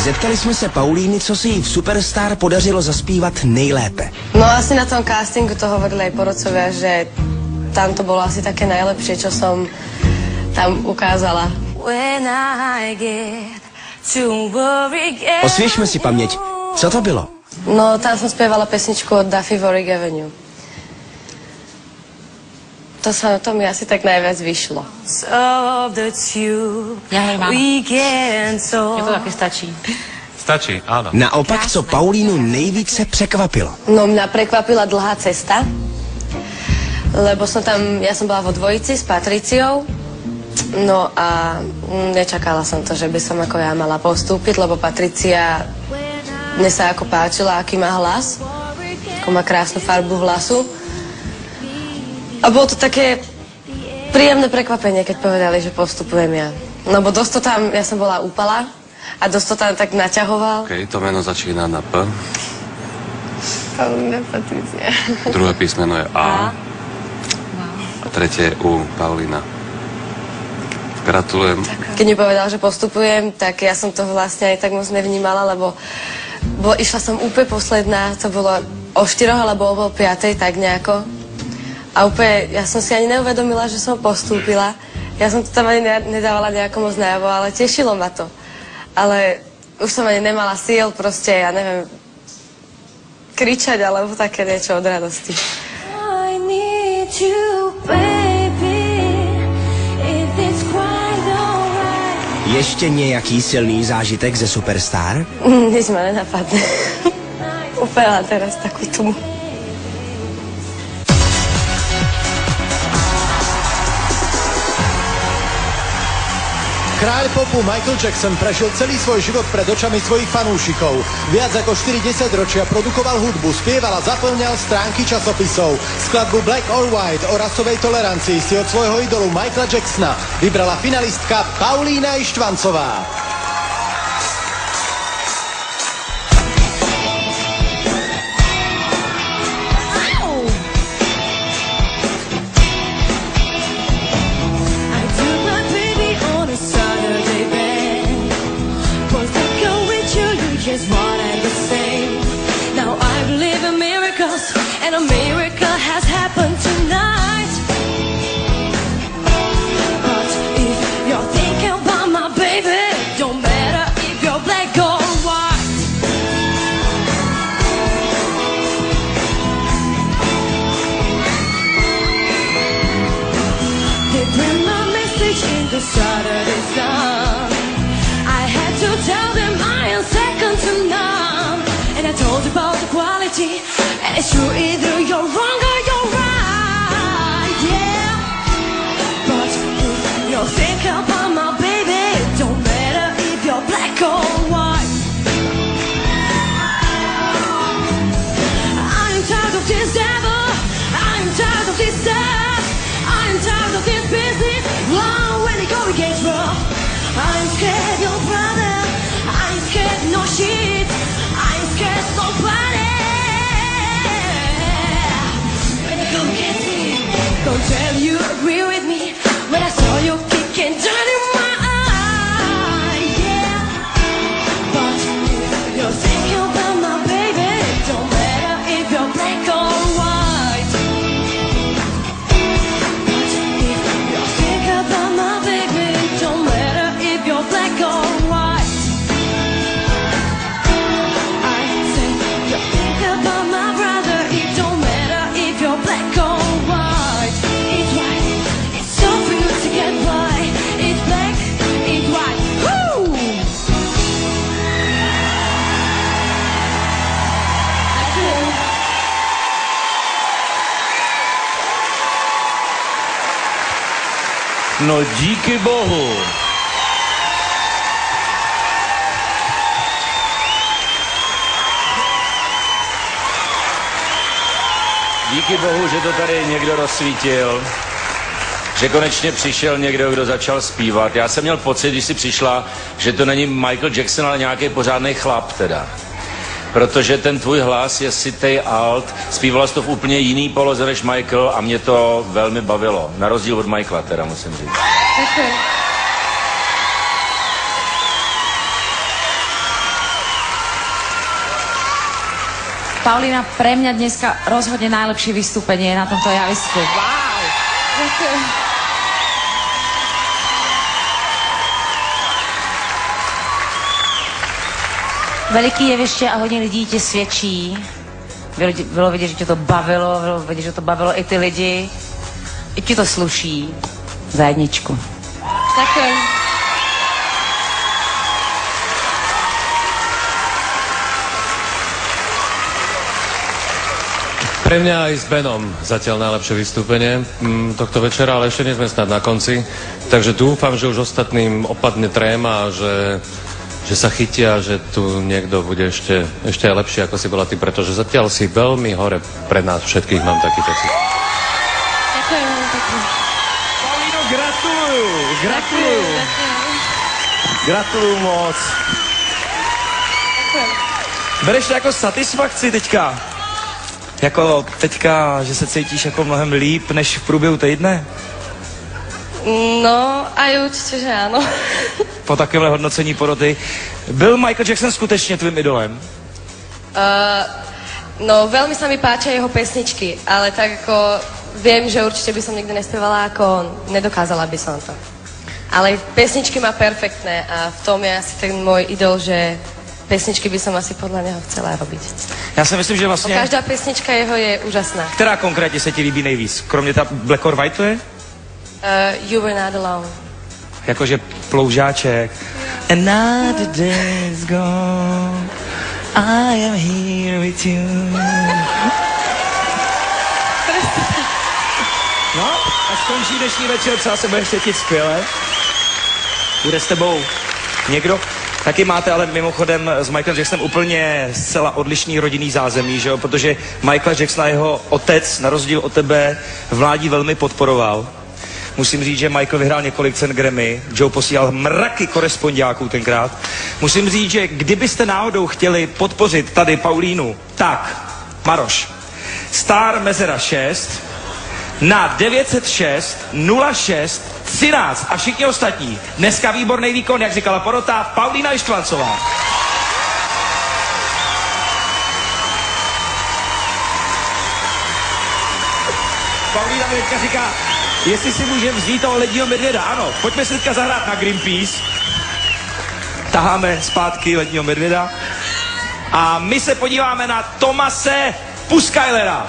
Zeptali jsme se Paulíny, co si jí v Superstar podařilo zaspívat nejlépe. No asi na tom castingu to hovorili aj porodcovia, že tam to bolo asi také najlepšie, čo som tam ukázala. Osvěžme si paměť. Co to bylo? No, tam som spievala pesničku od Duffy Warwick Avenue. To mi asi tak najviac vyšlo. Ja hlavne mám. Mne to také stačí. Stačí, áno. Naopak, co Paulínu nejvíce překvapilo? No, mňa prekvapila dlhá cesta, lebo ja som bola vo dvojici s Patriciou, no a nečakala som to, že by som ako ja mala postúpiť, lebo Patricia, mne sa ako páčila, aký má hlas, ako má krásnu farbu hlasu. A bolo to také príjemné prekvapenie, keď povedali, že postupujem ja. No bo dosť to tam, ja som bola úpala a dosť to tam tak naťahoval. OK, to meno začína na P. Paulína Patricia. Druhé písmeno je A. A tretie je U, Paulína. Gratulujem. Keď mi povedal, že postupujem, tak ja som to vlastne aj tak moc nevnímala, lebo išla som úplne posledná, to bolo o 4 alebo o 5, tak nejako. A úplne, ja som si ani neuvedomila, že som postúpila. Ja som to tam ani nedávala nejako moc najavo, ale tešilo ma to. Ale už som ani nemala síl, proste, ja neviem, kričať alebo také niečo od radosti. I need you, baby, if it's quite alright. Ještě nějaký silný zážitek ze Superstar? Nic ma nenapadne. Upela teraz takú tumu. Kráľ popu Michael Jackson prežil celý svoj život pred očami svojich fanúšikov. Viac ako 40 ročia produkoval hudbu, spieval a zaplňal stránky časopisov. Skladbu Black or White o rasovej tolerancii si od svojho idolu Michaela Jacksona vybrala finalistka Paulína Ištvancová. Is one and the same. Now I believe in miracles, and a miracle has happened tonight. But if you're thinking about my baby, don't matter if you're black or white. They bring my message in the Saturday sun. I had to tell them I am second to none. And I told you about the quality, and it's true, either you're wrong or you're right, yeah. But if you're thinking about my baby, it don't matter if you're black or white. I'm tired of this devil, I'm tired of this stuff, I'm tired of this business. Wow, when it goes gets rough, I'm scared your brother, I'm scared no shit, I'm scared nobody. When you come get me, don't tell you agree with me. When I saw you kicking dirt in my eye, yeah. But if you're thinking about my baby, it don't matter if you're black or white. But if you're thinking about my baby, it don't matter if you're black or white. I said, you're thinking about my brother, it don't matter if you're black or white. It's white, it's so for you to get by. It's black, it's white. Woo! That's it. No díky bohu. Díky bohu, že to tady někdo rozsvítil, že konečně přišel někdo, kdo začal zpívat. Já jsem měl pocit, když si přišla, že to není Michael Jackson, ale nějaký pořádný chlap teda. Protože ten tvůj hlas je sitej alt, zpívala jsi to v úplně jiný poloze než Michael a mě to velmi bavilo. Na rozdíl od Michaela teda, musím říct. Paulína, pre mňa dneska rozhodne najlepšie vystúpenie na tomto javisku. Wow. Ďakujem. Veliký jeviště a hodně lidí tě svědčí. Bylo vidět, že tě to bavilo, bylo vidět, že to bavilo i ty lidi. I ti to sluší. Za jedničku. Ďakujem. Pre mňa aj s Benom zatiaľ najlepšie vystúpenie tohto večera, ale ešte nie sme snad na konci. Takže dúfam, že už ostatným opadne tréma, že sa chytia, že tu niekto bude ešte aj lepší, ako si bola ty, pretože zatiaľ si veľmi hore pred nás všetkých, mám taký pocit. Ďakujem veľmi pekne. Paulíno, gratuluju. Gratuluju moc. Ďakujem. Bereš to jako satisfakci teďka? Jako teďka, že se cítíš jako mnohem líp, než v průběhu týdne? No, aj určitě, že áno. Po takovémhle hodnocení poroty. Byl Michael Jackson skutečně tvým idolem? No, veľmi sa mi páčia jeho pesničky, ale tak ako viem, že určite by som nikdy nespievala ako on. Nedokázala by som to. Ale pesničky má perfektné a v tom je asi ten môj idol, že pesničky by som asi podľa neho chcela robiť. Já si myslím, že vlastně... Každá pesnička jeho je úžasná. Která konkrétně se ti líbí nejvíc? Kromě ta Black or White to je? You Were Not Alone. Jakože ploužáček. Another day's gone, I am here with you. No, a skončí dnešní večer, třeba se budeš cítit skvěle. Bude s tebou někdo? Taky máte ale mimochodem s Michaelem Jacksonem úplně zcela odlišný rodinný zázemí, že jo? Protože Michael Jackson a jeho otec, na rozdíl od tebe, v mládí velmi podporoval. Musím říct, že Michael vyhrál několik cen Grammy, Joe posílal mraky korespondiáků tenkrát. Musím říct, že kdybyste náhodou chtěli podpořit tady Paulínu, tak, Maroš, Star Mezera 6 na 906 06 13 a všichni ostatní. Dneska výborný výkon, jak říkala porota, Paulína Ištvancová. Paulína mi teďka říká, jestli si můžeme vzít toho ledního medvěda. Ano, pojďme si teďka zahrát na Greenpeace. Taháme zpátky ledního medvěda. A my se podíváme na Thomase Puskylera.